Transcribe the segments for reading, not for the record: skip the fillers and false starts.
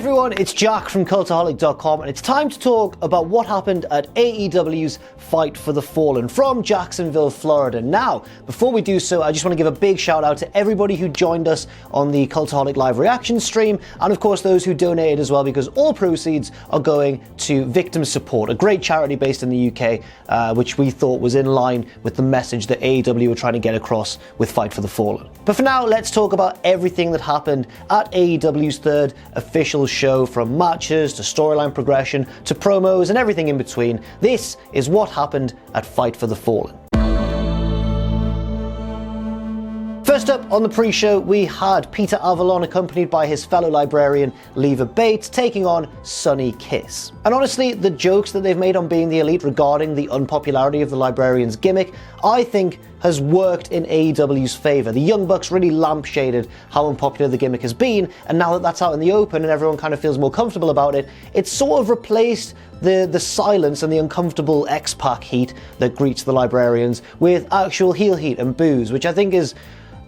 everyone, it's Jack from Cultaholic.com, and it's time to talk about what happened at AEW's Fight for the Fallen from Jacksonville, Florida. Now, before we do so, I just want to give a big shout out to everybody who joined us on the Cultaholic live reaction stream, and of course those who donated as well, because all proceeds are going to Victim Support, a great charity based in the UK, which we thought was in line with the message that AEW were trying to get across with Fight for the Fallen. But for now, let's talk about everything that happened at AEW's third official show, from matches to storyline progression to promos and everything in between. This is what happened at Fight for the Fallen. First up on the pre-show, we had Peter Avalon accompanied by his fellow librarian Leva Bates taking on Sonny Kiss. And honestly, the jokes that they've made on Being the Elite regarding the unpopularity of the librarian's gimmick, I think has worked in AEW's favour. The Young Bucks really lampshaded how unpopular the gimmick has been, and now that that's out in the open and everyone kind of feels more comfortable about it, it's sort of replaced the silence and the uncomfortable X-Pac heat that greets the librarians with actual heel heat and boos, which I think is...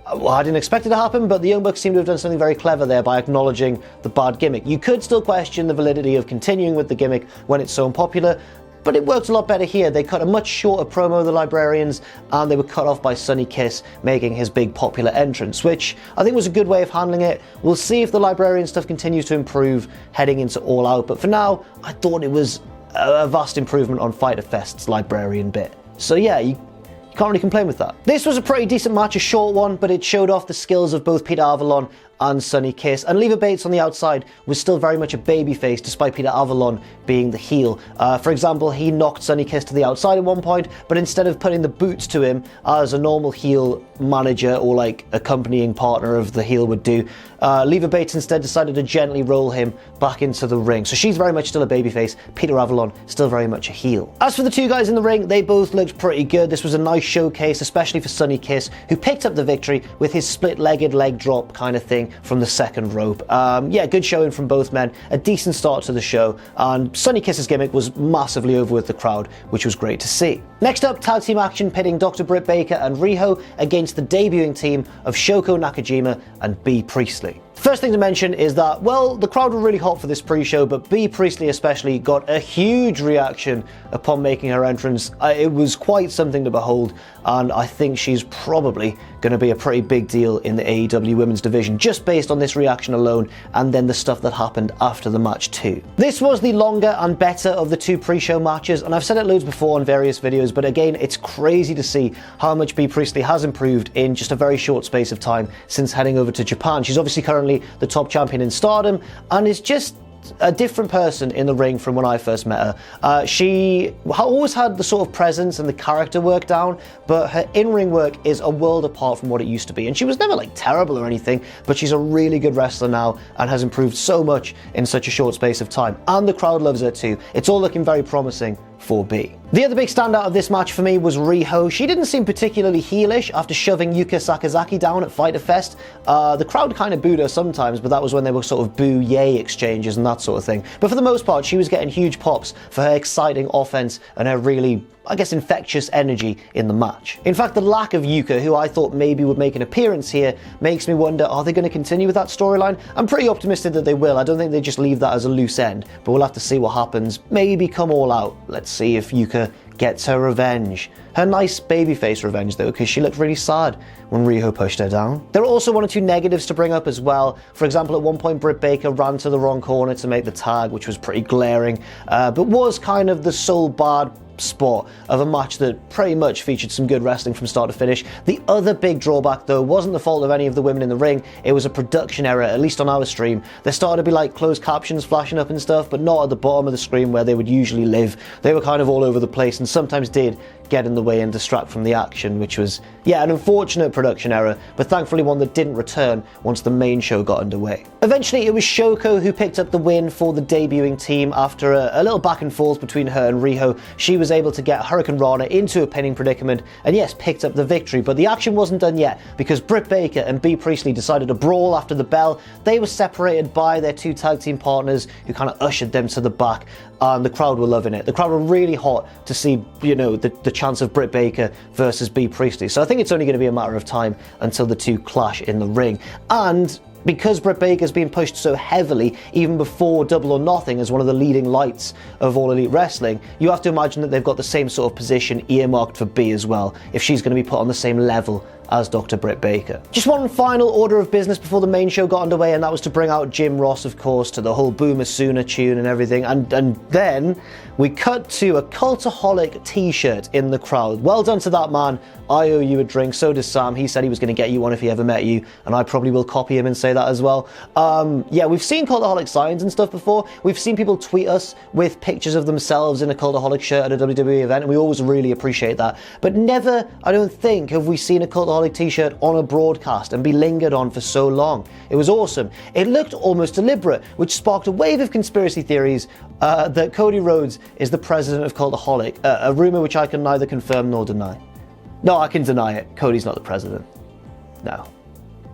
well, I didn't expect it to happen, but the Young Bucks seem to have done something very clever there by acknowledging the bad gimmick. You could still question the validity of continuing with the gimmick when it's so unpopular, but it worked a lot better here. They cut a much shorter promo of the librarians, and they were cut off by Sonny Kiss making his big popular entrance, which I think was a good way of handling it. We'll see if the librarian stuff continues to improve heading into All Out, but for now, I thought it was a vast improvement on Fyter Fest's librarian bit. So yeah, you can't really complain with that. This was a pretty decent match, a short one, but it showed off the skills of both Peter Avalon and Sonny Kiss, and Leva Bates on the outside was still very much a babyface despite Peter Avalon being the heel. For example, he knocked Sonny Kiss to the outside at one point, but instead of putting the boots to him as a normal heel manager or like accompanying partner of the heel would do, Leva Bates instead decided to gently roll him back into the ring. So she's very much still a babyface, Peter Avalon still very much a heel. As for the two guys in the ring, they both looked pretty good. This was a nice showcase, especially for Sonny Kiss, who picked up the victory with his split-legged leg drop kind of thing from the second rope. Yeah, good showing from both men, a decent start to the show, and Sonny Kiss's gimmick was massively over with the crowd, which was great to see. Next up, tag team action pitting Dr. Britt Baker and Riho against the debuting team of Shoko, Nakajima and B. Priestley. First thing to mention is that, well, the crowd were really hot for this pre-show, but B. Priestley especially got a huge reaction upon making her entrance. It was quite something to behold, and I think she's probably going to be a pretty big deal in the AEW Women's Division, just based on this reaction alone, and then the stuff that happened after the match too. This was the longer and better of the two pre-show matches, and I've said it loads before in various videos, but again, it's crazy to see how much B. Priestley has improved in just a very short space of time since heading over to Japan. She's obviously currently the top champion in Stardom, and is just a different person in the ring from when I first met her. She always had the sort of presence and the character work down, but her in-ring work is a world apart from what it used to be. And she was never like terrible or anything, but she's a really good wrestler now and has improved so much in such a short space of time. And the crowd loves her too. It's all looking very promising for B. The other big standout of this match for me was Riho. She didn't seem particularly heelish after shoving Yuka Sakazaki down at Fyter Fest. The crowd kind of booed her sometimes, but that was when they were sort of boo-yay exchanges and that sort of thing. But for the most part, she was getting huge pops for her exciting offense and her really, I guess, infectious energy in the match. In fact, the lack of Yuka, who I thought maybe would make an appearance here, makes me wonder, are they going to continue with that storyline? I'm pretty optimistic that they will. I don't think they just leave that as a loose end, but we'll have to see what happens. Maybe come All Out. Let's see if Yuka gets her revenge. Her nice babyface revenge though, because she looked really sad when Riho pushed her down. There are also one or two negatives to bring up as well. For example, at one point Britt Baker ran to the wrong corner to make the tag, which was pretty glaring, but was kind of the sole bad spot of a match that pretty much featured some good wrestling from start to finish. The other big drawback though wasn't the fault of any of the women in the ring, it was a production error, at least on our stream. There started to be like closed captions flashing up and stuff, but not at the bottom of the screen where they would usually live. They were kind of all over the place and sometimes did get in the way and distract from the action, which was, yeah, an unfortunate production error, but thankfully one that didn't return once the main show got underway. Eventually it was Shoko who picked up the win for the debuting team after a little back and forth between her and Riho. She was able to get Hurricane Rana into a pinning predicament and yes, picked up the victory, but the action wasn't done yet because Britt Baker and B. Priestley decided to brawl after the bell. They were separated by their two tag team partners who kind of ushered them to the back, and the crowd were loving it. The crowd were really hot to see, you know, the chance of Britt Baker versus B. Priestley. So I think it's only going to be a matter of time until the two clash in the ring. And Because Britt Baker's been pushed so heavily, even before Double or Nothing, as one of the leading lights of All Elite Wrestling, you have to imagine that they've got the same sort of position earmarked for B as well, if she's going to be put on the same level as Dr. Britt Baker. Just one final order of business before the main show got underway, and that was to bring out Jim Ross, of course, to the whole Boomer Sooner tune and everything, and then we cut to a Cultaholic t-shirt in the crowd. Well done to that man. I owe you a drink. So does Sam. He said he was going to get you one if he ever met you, and I probably will copy him and say that as well. Yeah, we've seen Cultaholic signs and stuff before. We've seen people tweet us with pictures of themselves in a Cultaholic shirt at a WWE event, and we always really appreciate that. But never, I don't think, have we seen a Cultaholic t-shirt on a broadcast and be lingered on for so long. It was awesome. It looked almost deliberate, which sparked a wave of conspiracy theories that Cody Rhodes is the president of Cultaholic, a rumor which I can neither confirm nor deny. No, I can deny it. Cody's not the president. No.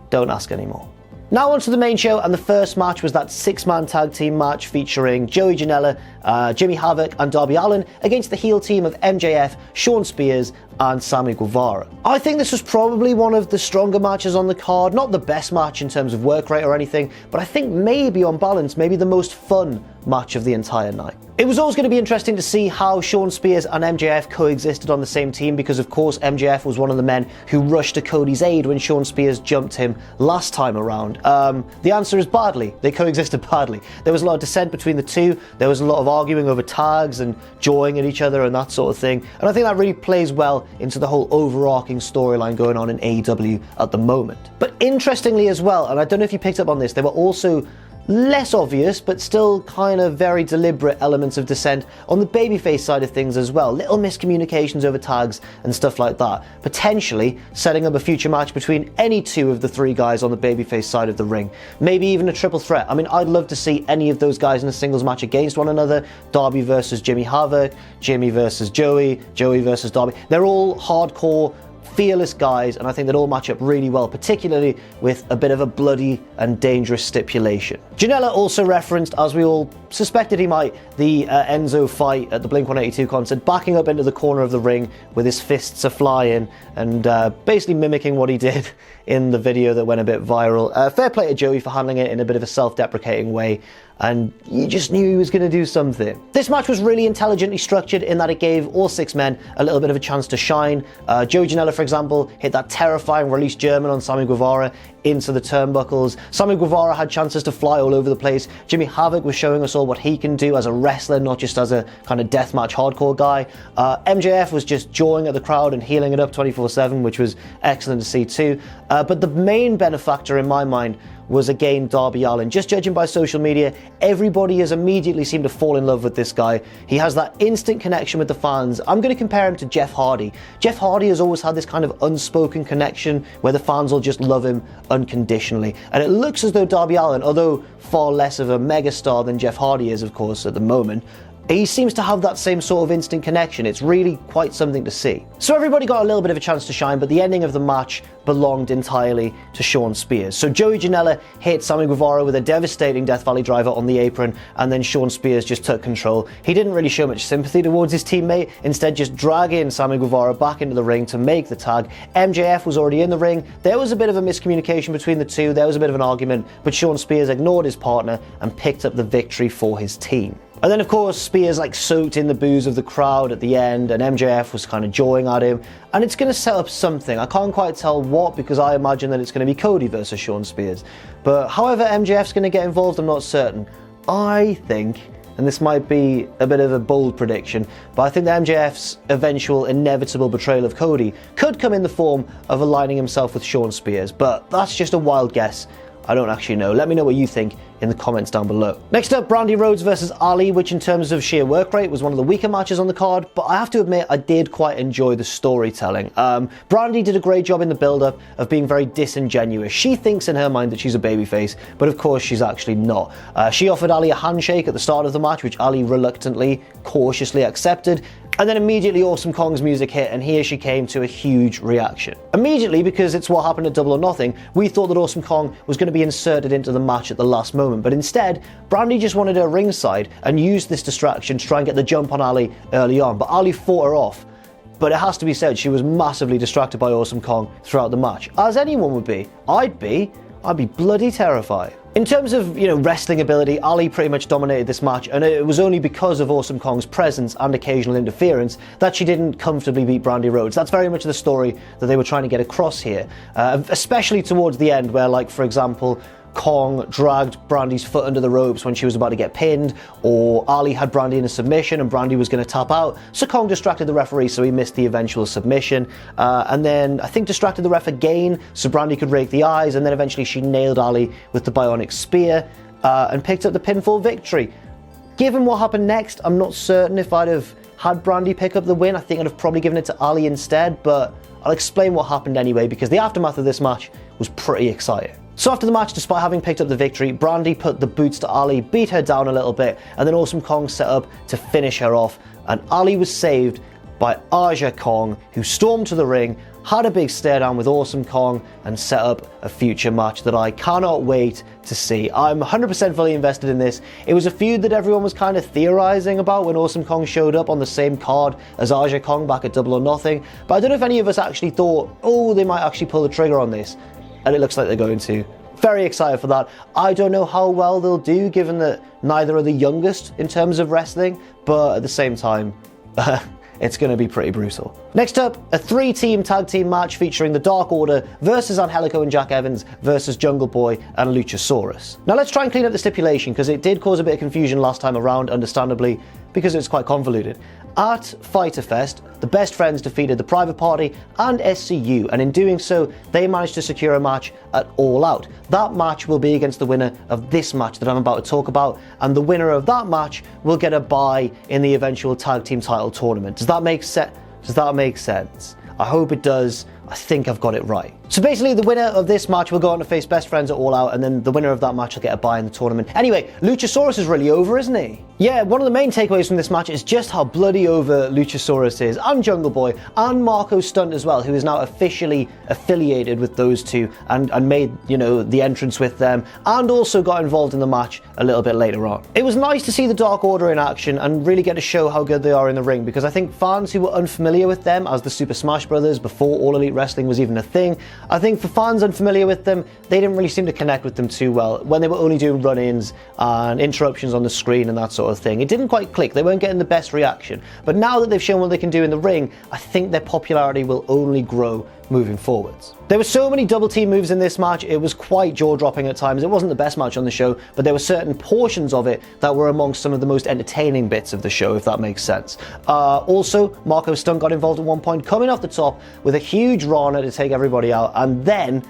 Don't ask anymore. Now on to the main show, and the first match was that 6-man tag team match featuring Joey Janela, Jimmy Havoc and Darby Allin against the heel team of MJF, Shawn Spears and Sammy Guevara. I think this was probably one of the stronger matches on the card, not the best match in terms of work rate or anything, but I think maybe on balance, maybe the most fun match of the entire night. It was always going to be interesting to see how Shawn Spears and MJF coexisted on the same team, because of course MJF was one of the men who rushed to Cody's aid when Shawn Spears jumped him last time around. The answer is badly. They coexisted badly. There was a lot of dissent between the two. There was a lot of arguing over tags and jawing at each other and that sort of thing, and I think that really plays well into the whole overarching storyline going on in AEW at the moment. But interestingly as well, and I don't know if you picked up on this, there were also less obvious but still kind of very deliberate elements of dissent on the babyface side of things as well. Little miscommunications over tags and stuff like that, potentially setting up a future match between any two of the three guys on the babyface side of the ring, maybe even a triple threat. I mean, I'd love to see any of those guys in a singles match against one another. Darby versus Jimmy Havoc, Jimmy versus Joey, Joey versus Darby. They're all hardcore, fearless guys, and I think they'd all match up really well, particularly with a bit of a bloody and dangerous stipulation. Janela also referenced, as we all suspected he might, the Enzo fight at the Blink-182 concert, backing up into the corner of the ring with his fists a-flying and basically mimicking what he did in the video that went a bit viral. Fair play to Joey for handling it in a bit of a self-deprecating way, and you just knew he was going to do something. This match was really intelligently structured in that it gave all 6 men a little bit of a chance to shine. Joey Janela, for example, hit that terrifying release German on Sammy Guevara into the turnbuckles. Sammy Guevara had chances to fly all over the place. Jimmy Havoc was showing us all what he can do as a wrestler, not just as a kind of deathmatch hardcore guy. MJF was just jawing at the crowd and healing it up 24/7, which was excellent to see too. But the main benefactor in my mind was again Darby Allin. Just judging by social media, everybody has immediately seemed to fall in love with this guy. He has that instant connection with the fans. I'm going to compare him to Jeff Hardy. Jeff Hardy has always had this kind of unspoken connection where the fans will just love him unconditionally. And it looks as though Darby Allin, although far less of a megastar than Jeff Hardy is, of course, at the moment, he seems to have that same sort of instant connection. It's really quite something to see. So everybody got a little bit of a chance to shine, but the ending of the match belonged entirely to Shawn Spears. So Joey Janela hit Sammy Guevara with a devastating Death Valley driver on the apron, and then Shawn Spears just took control. He didn't really show much sympathy towards his teammate, instead just dragging Sammy Guevara back into the ring to make the tag. MJF was already in the ring. There was a bit of a miscommunication between the two. There was a bit of an argument, but Shawn Spears ignored his partner and picked up the victory for his team. And then, of course, Spears soaked in the boos of the crowd at the end, and MJF was kind of jawing at him. And it's going to set up something. I can't quite tell what, because I imagine that it's going to be Cody versus Shawn Spears. But however MJF's going to get involved, I'm not certain. I think, and this might be a bit of a bold prediction, but I think that MJF's eventual inevitable betrayal of Cody could come in the form of aligning himself with Shawn Spears. But that's just a wild guess. I don't actually know. Let me know what you think in the comments down below. Next up, Brandi Rhodes versus Allie, which in terms of sheer work rate was one of the weaker matches on the card, but I have to admit I did quite enjoy the storytelling. Brandi did a great job in the build-up of being very disingenuous. She thinks in her mind that she's a babyface, but of course she's actually not. She offered Allie a handshake at the start of the match, which Allie reluctantly, cautiously accepted, and then immediately Awesome Kong's music hit, and here she came to a huge reaction. Immediately, because it's what happened at Double or Nothing, we thought that Awesome Kong was going to be inserted into the match at the last moment, but instead, Brandi just wanted her ringside and used this distraction to try and get the jump on Allie early on, but Allie fought her off. But it has to be said, she was massively distracted by Awesome Kong throughout the match, as anyone would be. I'd be. I'd be bloody terrified. In terms of, wrestling ability, Allie pretty much dominated this match, and it was only because of Awesome Kong's presence and occasional interference that she didn't comfortably beat Brandi Rhodes. That's very much the story that they were trying to get across here, especially towards the end where, like, for example, Kong dragged Brandi's foot under the ropes when she was about to get pinned, or Allie had Brandi in a submission and Brandi was going to tap out, so Kong distracted the referee so he missed the eventual submission, and then I think distracted the ref again so Brandi could rake the eyes, and then eventually she nailed Allie with the bionic spear and picked up the pinfall victory. Given what happened next, I'm not certain if I'd have had Brandi pick up the win. I think I'd have probably given it to Allie instead, but I'll explain what happened anyway because the aftermath of this match was pretty exciting. So after the match, despite having picked up the victory, Brandi put the boots to Allie, beat her down a little bit, and then Awesome Kong set up to finish her off, and Allie was saved by Aja Kong, who stormed to the ring, had a big stare down with Awesome Kong, and set up a future match that I cannot wait to see. I'm 100% fully invested in this. It was a feud that everyone was kind of theorizing about when Awesome Kong showed up on the same card as Aja Kong back at Double or Nothing, but I don't know if any of us actually thought, oh, they might actually pull the trigger on this. And it looks like they're going to. Very excited for that. I don't know how well they'll do given that neither are the youngest in terms of wrestling, but at the same time, it's going to be pretty brutal. Next up, a 3-team tag team match featuring the Dark Order versus Angelico and Jack Evans versus Jungle Boy and Luchasaurus. Now let's try and clean up the stipulation because it did cause a bit of confusion last time around, understandably, because it's quite convoluted. At Fyter Fest, the Best Friends defeated the Private Party and SCU, and in doing so, they managed to secure a match at All Out. That match will be against the winner of this match that I'm about to talk about, and the winner of that match will get a bye in the eventual tag team title tournament. Does that make sense? I hope it does. I think I've got it right. So basically, the winner of this match will go on to face Best Friends at All Out, and then the winner of that match will get a bye in the tournament. Anyway, Luchasaurus is really over, isn't he? Yeah, one of the main takeaways from this match is just how bloody over Luchasaurus is, and Jungle Boy, and Marko Stunt as well, who is now officially affiliated with those two, and made, the entrance with them, and also got involved in the match a little bit later on. It was nice to see the Dark Order in action, and really get to show how good they are in the ring, because I think fans who were unfamiliar with them as the Super Smash Brothers before All Elite Wrestling was even a thing, I think for fans unfamiliar with them, they didn't really seem to connect with them too well when they were only doing run-ins and interruptions on the screen and that sort of thing. It didn't quite click, they weren't getting the best reaction. But now that they've shown what they can do in the ring, I think their popularity will only grow moving forwards. There were so many double team moves in this match, it was quite jaw-dropping at times. It wasn't the best match on the show, but there were certain portions of it that were amongst some of the most entertaining bits of the show, if that makes sense. Also, Marko Stunt got involved at one point, coming off the top with a huge Rana to take everybody out, and then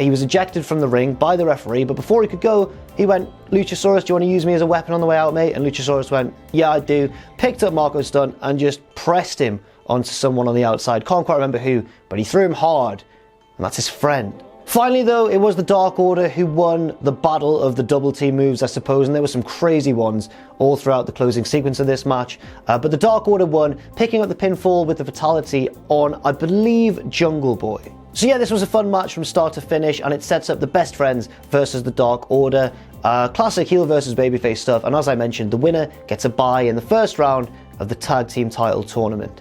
he was ejected from the ring by the referee, but before he could go, he went, Luchasaurus, do you want to use me as a weapon on the way out, mate? And Luchasaurus went, yeah, I do. Picked up Marko Stunt and just pressed him onto someone on the outside. Can't quite remember who, but he threw him hard, and that's his friend. Finally, though, it was the Dark Order who won the battle of the double team moves, I suppose, and there were some crazy ones all throughout the closing sequence of this match. But the Dark Order won, picking up the pinfall with the fatality on, I believe, Jungle Boy. So yeah, this was a fun match from start to finish, and it sets up the Best Friends versus the Dark Order. Classic heel versus babyface stuff, and as I mentioned, the winner gets a bye in the first round of the tag team title tournament.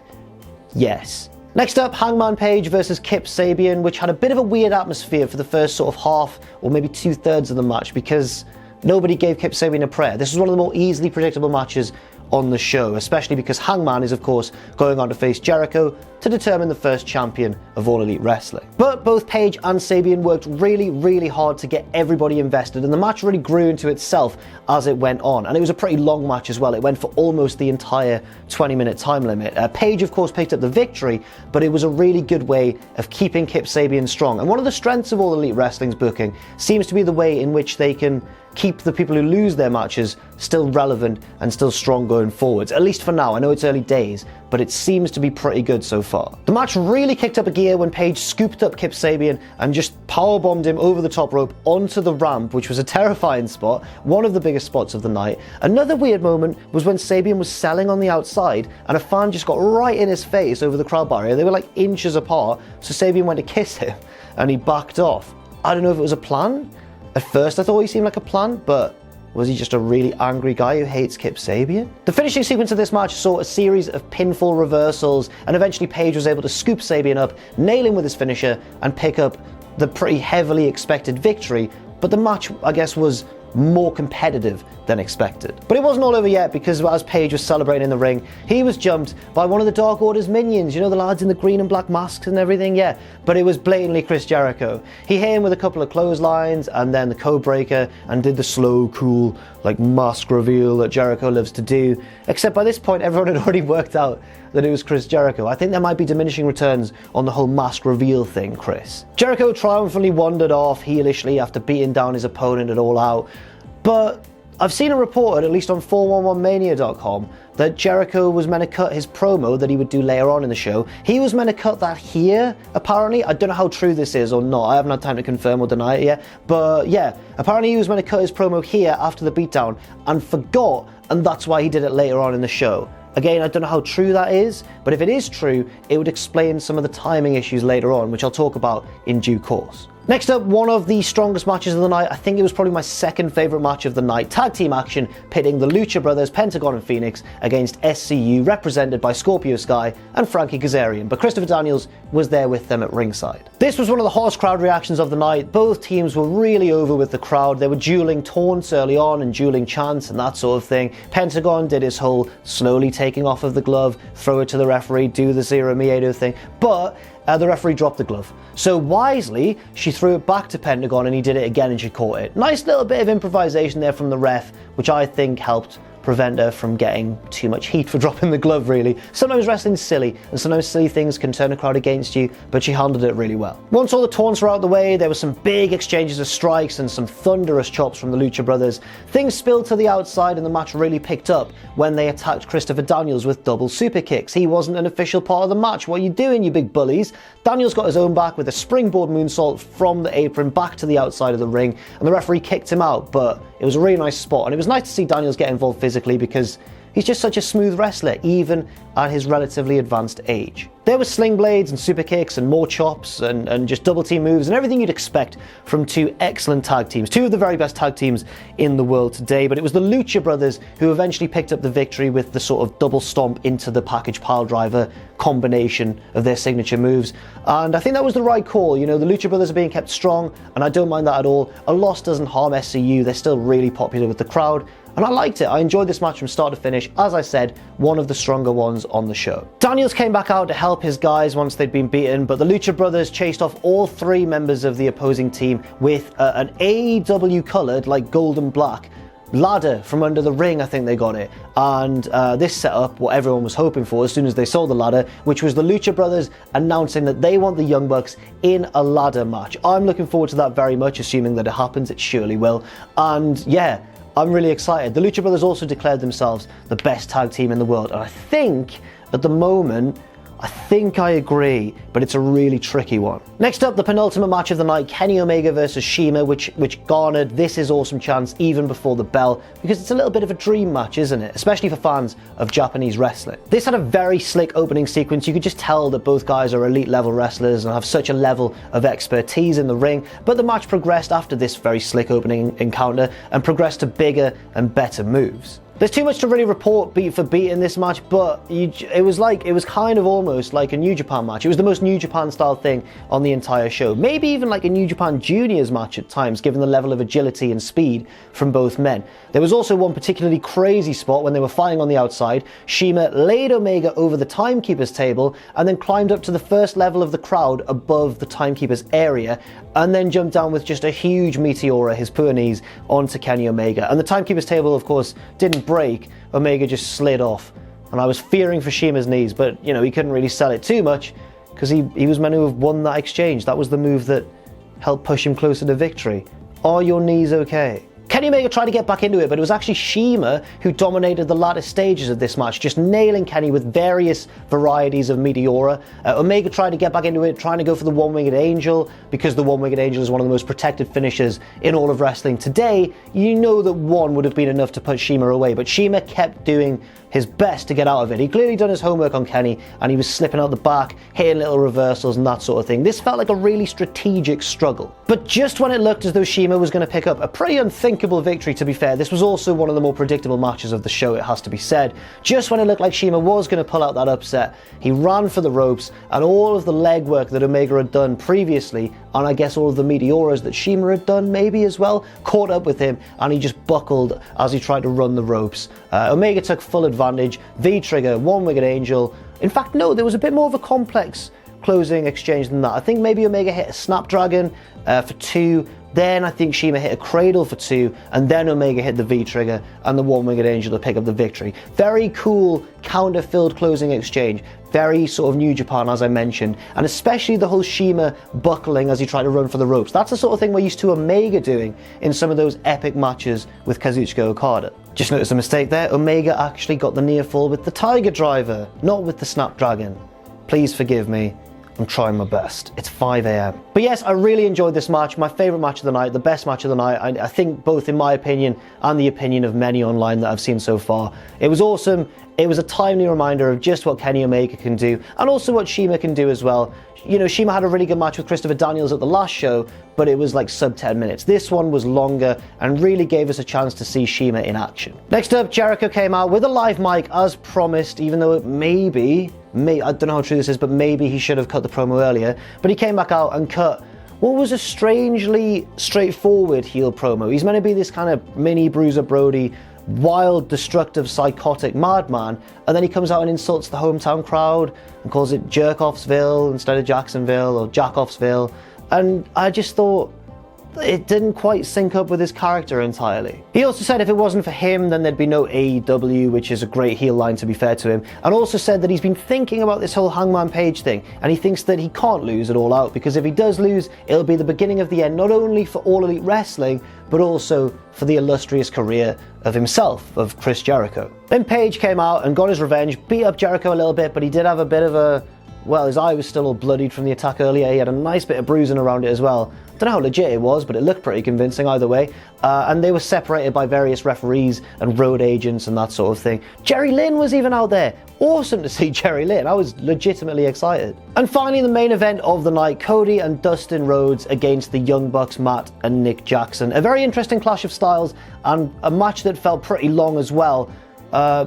Yes. Next up, Hangman Page versus Kip Sabian, which had a bit of a weird atmosphere for the first sort of half or maybe 2/3 of the match because nobody gave Kip Sabian a prayer. This was one of the more easily predictable matches on the show, especially because Hangman is of course going on to face Jericho to determine the first champion of All Elite Wrestling. But both Page and Sabian worked really hard to get everybody invested, and the match really grew into itself as it went on, and it was a pretty long match as well. It went for almost the entire 20-minute time limit. Page of course picked up the victory, but it was a really good way of keeping Kip Sabian strong, and one of the strengths of All Elite Wrestling's booking seems to be the way in which they can keep the people who lose their matches still relevant and still strong going forwards, at least for now. I know it's early days, but it seems to be pretty good so far. The match really kicked up a gear when Page scooped up Kip Sabian and just powerbombed him over the top rope onto the ramp, which was a terrifying spot, one of the biggest spots of the night. Another weird moment was when Sabian was selling on the outside and a fan just got right in his face over the crowd barrier. They were like inches apart, so Sabian went to kiss him and he backed off. I don't know if it was a plan. At first I thought he seemed like a plan, but was he just a really angry guy who hates Kip Sabian? The finishing sequence of this match saw a series of pinfall reversals, and eventually Page was able to scoop Sabian up, nail him with his finisher, and pick up the pretty heavily expected victory, but the match, I guess, was more competitive than expected. But it wasn't all over yet, because as Page was celebrating in the ring, he was jumped by one of the Dark Order's minions, you know, the lads in the green and black masks and everything, yeah. But it was blatantly Chris Jericho. He hit him with a couple of clotheslines and then the code breaker and did the slow, cool, like, mask reveal that Jericho loves to do. Except by this point, everyone had already worked out that it was Chris Jericho. I think there might be diminishing returns on the whole mask reveal thing, Chris. Jericho triumphantly wandered off heelishly after beating down his opponent at All Out, but I've seen a report, at least on 411mania.com, that Jericho was meant to cut his promo that he would do later on in the show. He was meant to cut that here, apparently. I don't know how true this is or not. I haven't had time to confirm or deny it yet. But yeah, apparently he was meant to cut his promo here after the beatdown and forgot, and that's why he did it later on in the show. Again, I don't know how true that is, but if it is true, it would explain some of the timing issues later on, which I'll talk about in due course. Next up, one of the strongest matches of the night. I think it was probably my second favourite match of the night. Tag team action pitting the Lucha brothers, Pentagon and Fenix, against SCU, represented by Scorpio Sky and Frankie Kazarian, but Christopher Daniels was there with them at ringside. This was one of the hottest crowd reactions of the night. Both teams were really over with the crowd. They were dueling taunts early on and dueling chants and that sort of thing. Pentagon did his whole slowly taking off of the glove, throw it to the referee, do the Zero Miedo thing, but the referee dropped the glove. So wisely, she threw it back to Pentagon and he did it again and she caught it. Nice little bit of improvisation there from the ref, which I think helped prevent her from getting too much heat for dropping the glove, really. Sometimes wrestling's silly, and sometimes silly things can turn a crowd against you, but she handled it really well. Once all the taunts were out of the way, there were some big exchanges of strikes and some thunderous chops from the Lucha brothers. Things spilled to the outside and the match really picked up when they attacked Christopher Daniels with double super kicks. He wasn't an official part of the match. What are you doing, you big bullies? Daniels got his own back with a springboard moonsault from the apron back to the outside of the ring, and the referee kicked him out, but it was a really nice spot, and it was nice to see Daniels get involved physically because he's just such a smooth wrestler, even at his relatively advanced age. There were sling blades and super kicks and more chops and just double team moves and everything you'd expect from two excellent tag teams, two of the very best tag teams in the world today. But it was the Lucha brothers who eventually picked up the victory with the sort of double stomp into the package pile driver combination of their signature moves. And I think that was the right call. You know, the Lucha brothers are being kept strong, and I don't mind that at all. A loss doesn't harm SCU. They're still really popular with the crowd, and I liked it. I enjoyed this match from start to finish. As I said, one of the stronger ones on the show. Daniels came back out to help his guys once they'd been beaten, but the Lucha brothers chased off all three members of the opposing team with an AEW coloured, like gold and black, ladder from under the ring. I think they got it. And this set up what everyone was hoping for as soon as they saw the ladder, which was the Lucha brothers announcing that they want the Young Bucks in a ladder match. I'm looking forward to that very much, assuming that it happens. It surely will. And yeah, I'm really excited. The Lucha brothers also declared themselves the best tag team in the world, and I think at the moment, I agree, but it's a really tricky one. Next up, the penultimate match of the night, Kenny Omega versus CIMA, which garnered This Is Awesome chants even before the bell, because it's a little bit of a dream match, isn't it? Especially for fans of Japanese wrestling. This had a very slick opening sequence. You could just tell that both guys are elite level wrestlers and have such a level of expertise in the ring, but the match progressed after this very slick opening encounter and progressed to bigger and better moves. There's too much to really report beat for beat in this match, but it was kind of almost like a New Japan match. It was the most New Japan style thing on the entire show. Maybe even like a New Japan Juniors match at times, given the level of agility and speed from both men. There was also one particularly crazy spot when they were fighting on the outside. CIMA laid Omega over the timekeeper's table and then climbed up to the first level of the crowd above the timekeeper's area, and then jumped down with just a huge meteora, his poor knees, onto Kenny Omega. And the timekeeper's table, of course, didn't break. Omega just slid off, and I was fearing for CIMA's knees, but you know, he couldn't really sell it too much because he was meant to have won that exchange. That was the move that helped push him closer to victory. Are your knees okay? Kenny Omega tried to get back into it, but it was actually CIMA who dominated the latter stages of this match, just nailing Kenny with various varieties of Meteora. Omega tried to get back into it, trying to go for the One-Winged Angel, because the One-Winged Angel is one of the most protected finishers in all of wrestling today. You know that one would have been enough to put CIMA away, but CIMA kept doing his best to get out of it. He'd clearly done his homework on Kenny, and he was slipping out the back, hitting little reversals and that sort of thing. This felt like a really strategic struggle. But just when it looked as though CIMA was going to pick up a pretty unthinkable amicable victory, to be fair. This was also one of the more predictable matches of the show, it has to be said. Just when it looked like Shima was going to pull out that upset, he ran for the ropes, and all of the legwork that Omega had done previously, and I guess all of the Meteoras that Shima had done maybe as well, caught up with him, and he just buckled as he tried to run the ropes. Omega took full advantage, V-trigger, one-winged angel. In fact, no, there was a bit more of a complex closing exchange than that. I think maybe Omega hit a Snapdragon for 2, then I think Shima hit a Cradle for 2, and then Omega hit the V-trigger and the one-winged angel to pick up the victory. Very cool counter-filled closing exchange. Very sort of New Japan, as I mentioned, and especially the whole Shima buckling as he tried to run for the ropes. That's the sort of thing we're used to Omega doing in some of those epic matches with Kazuchika Okada. Just noticed a mistake there. Omega actually got the near fall with the Tiger Driver, not with the Snapdragon. Please forgive me. I'm trying my best. It's 5 a.m. But yes, I really enjoyed this match. My favourite match of the night, the best match of the night. I think both in my opinion and the opinion of many online that I've seen so far. It was awesome. It was a timely reminder of just what Kenny Omega can do, and also what Shima can do as well. You know, Shima had a really good match with Christopher Daniels at the last show, but it was like sub 10 minutes. This one was longer and really gave us a chance to see Shima in action. Next up, Jericho came out with a live mic as promised, even though it maybe, I don't know how true this is, but maybe he should have cut the promo earlier. But he came back out and cut what was a strangely straightforward heel promo. He's meant to be this kind of mini Bruiser Brody, wild, destructive, psychotic madman, and then he comes out and insults the hometown crowd and calls it Jerkoffsville instead of Jacksonville, or Jackoffsville, and I just thought it didn't quite sync up with his character entirely. He also said if it wasn't for him, then there'd be no AEW, which is a great heel line, to be fair to him, and also said that he's been thinking about this whole Hangman Page thing, and he thinks that he can't lose it all out, because if he does lose, it'll be the beginning of the end, not only for All Elite Wrestling, but also for the illustrious career of himself, of Chris Jericho. Then Page came out and got his revenge, beat up Jericho a little bit, but he did have a bit of a, well, his eye was still all bloodied from the attack earlier. He had a nice bit of bruising around it as well. Don't know how legit it was, but it looked pretty convincing either way. And they were separated by various referees and road agents and that sort of thing. Jerry Lynn was even out there. Awesome to see Jerry Lynn. I was legitimately excited. And finally, the main event of the night, Cody and Dustin Rhodes against the Young Bucks, Matt and Nick Jackson. A very interesting clash of styles and a match that felt pretty long as well.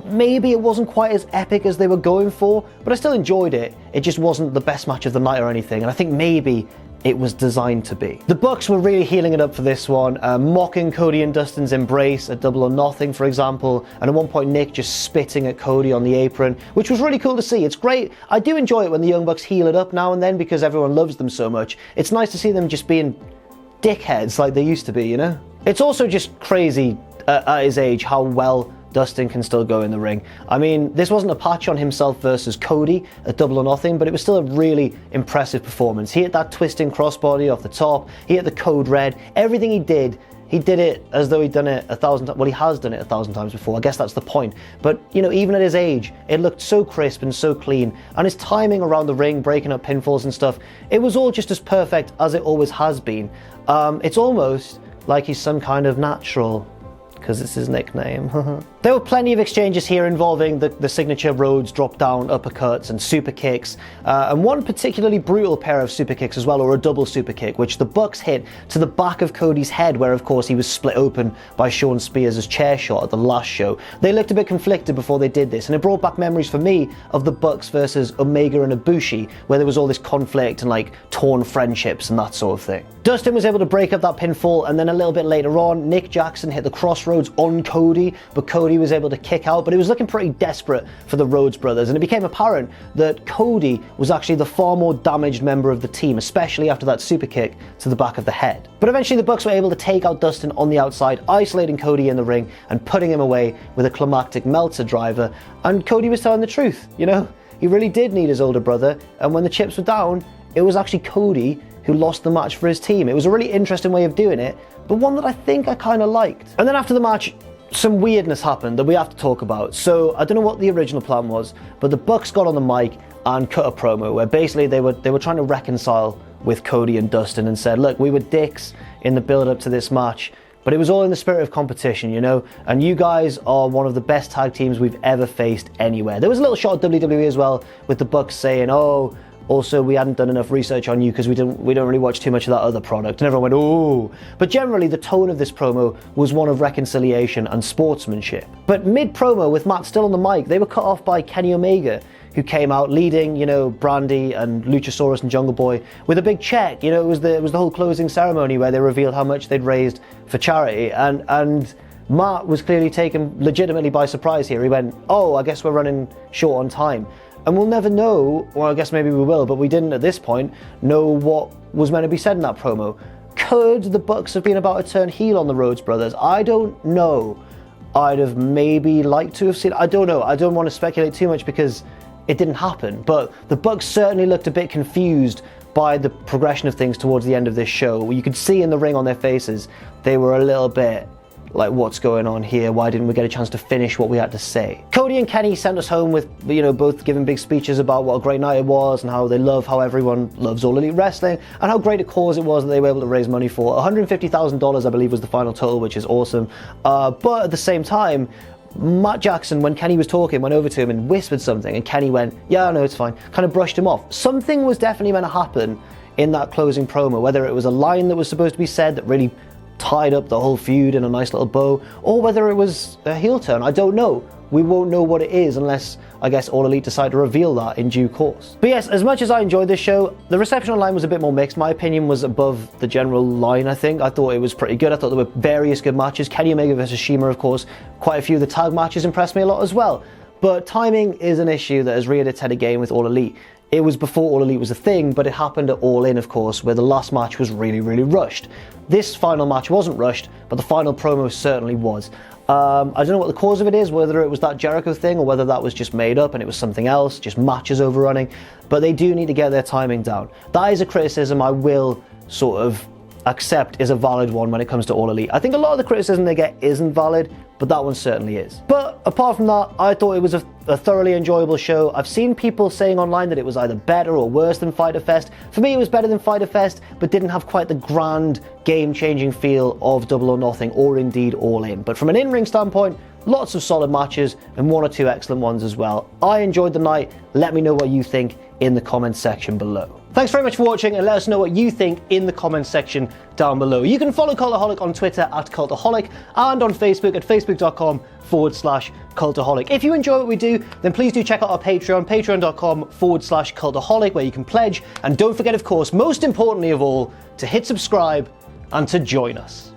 Maybe it wasn't quite as epic as they were going for, but I still enjoyed it. It just wasn't the best match of the night or anything, and I think maybe it was designed to be. The Bucks were really healing it up for this one, mocking Cody and Dustin's embrace at Double or Nothing, for example, and at one point Nick just spitting at Cody on the apron, which was really cool to see. It's great. I do enjoy it when the Young Bucks heal it up now and then because everyone loves them so much. It's nice to see them just being dickheads like they used to be, you know? It's also just crazy at his age how well Dustin can still go in the ring. I mean, this wasn't a patch on himself versus Cody at Double or Nothing, but it was still a really impressive performance. He hit that twisting crossbody off the top, he hit the code red, everything he did it as though he'd done it 1,000 times. Well, he has done it 1,000 times before, I guess that's the point. But, you know, even at his age, it looked so crisp and so clean, and his timing around the ring, breaking up pinfalls and stuff, it was all just as perfect as it always has been. It's almost like he's some kind of natural, because it's his nickname. There were plenty of exchanges here involving the signature Rhodes drop-down uppercuts and super kicks, and one particularly brutal pair of super kicks as well, or a double super kick, which the Bucks hit to the back of Cody's head, where of course he was split open by Shawn Spears' chair shot at the last show. They looked a bit conflicted before they did this, and it brought back memories for me of the Bucks versus Omega and Ibushi, where there was all this conflict and like torn friendships and that sort of thing. Dustin was able to break up that pinfall, and then a little bit later on, Nick Jackson hit the crossroads on Cody, but Cody was able to kick out, but it was looking pretty desperate for the Rhodes brothers, and it became apparent that Cody was actually the far more damaged member of the team, especially after that super kick to the back of the head. But eventually the Bucks were able to take out Dustin on the outside, isolating Cody in the ring and putting him away with a climactic Meltzer driver, and Cody was telling the truth, you know? He really did need his older brother, and when the chips were down, it was actually Cody who lost the match for his team. It was a really interesting way of doing it, but one that I think I kind of liked. And then after the match, some weirdness happened that we have to talk about. So I don't know what the original plan was, but the Bucks got on the mic and cut a promo where basically they were trying to reconcile with Cody and Dustin and said, look, we were dicks in the build up to this match, but it was all in the spirit of competition, you know, and you guys are one of the best tag teams we've ever faced anywhere. There was a little shot at WWE as well with the Bucks saying, oh, Also, we hadn't done enough research on you because we don't really watch too much of that other product. And everyone went, oh. But generally, the tone of this promo was one of reconciliation and sportsmanship. But mid-promo, with Matt still on the mic, they were cut off by Kenny Omega, who came out leading, Brandi and Luchasaurus and Jungle Boy with a big check. It was the whole closing ceremony where they revealed how much they'd raised for charity. And Matt was clearly taken legitimately by surprise here. He went, oh, I guess we're running short on time. And we'll never know, or I guess maybe we will, but we didn't at this point know what was meant to be said in that promo. Could the Bucks have been about to turn heel on the Rhodes brothers? I don't know. I'd have maybe liked to have seen. I don't know. I don't want to speculate too much because it didn't happen. But the Bucks certainly looked a bit confused by the progression of things towards the end of this show. You could see in the ring on their faces, they were a little bit like, what's going on here? Why didn't we get a chance to finish what we had to say? Cody and Kenny sent us home with, both giving big speeches about what a great night it was and how they love how everyone loves All Elite Wrestling and how great a cause it was that they were able to raise money for. $150,000, I believe, was the final total, which is awesome. But at the same time, Matt Jackson, when Kenny was talking, went over to him and whispered something, and Kenny went, yeah, no, it's fine, kind of brushed him off. Something was definitely meant to happen in that closing promo, whether it was a line that was supposed to be said that really tied up the whole feud in a nice little bow, or whether it was a heel turn. I don't know. We won't know what it is unless, I guess, All Elite decide to reveal that in due course. But yes, as much as I enjoyed this show, the reception online was a bit more mixed. My opinion was above the general line, I think. I thought it was pretty good. I thought there were various good matches. Kenny Omega versus Shima, of course. Quite a few of the tag matches impressed me a lot as well. But timing is an issue that has reared its head again with All Elite. It was before All Elite was a thing, but it happened at All In, of course, where the last match was really, really rushed. This final match wasn't rushed, but the final promo certainly was. I don't know what the cause of it is, whether it was that Jericho thing or whether that was just made up and it was something else, just matches overrunning, but they do need to get their timing down. That is a criticism I will sort of accept is a valid one when it comes to All Elite. I think a lot of the criticism they get isn't valid, but that one certainly is. But apart from that, I thought it was a thoroughly enjoyable show. I've seen people saying online that it was either better or worse than Fyter Fest. For me, it was better than Fyter Fest, but didn't have quite the grand, game-changing feel of Double or Nothing, or indeed All In. But from an in-ring standpoint, lots of solid matches and one or two excellent ones as well. I enjoyed the night. Let me know what you think in the comments section below. Thanks very much for watching, and let us know what you think in the comments section down below. You can follow Cultaholic on Twitter @Cultaholic and on Facebook at facebook.com/Cultaholic. If you enjoy what we do, then please do check out our Patreon, patreon.com/Cultaholic, where you can pledge. And don't forget, of course, most importantly of all, to hit subscribe and to join us.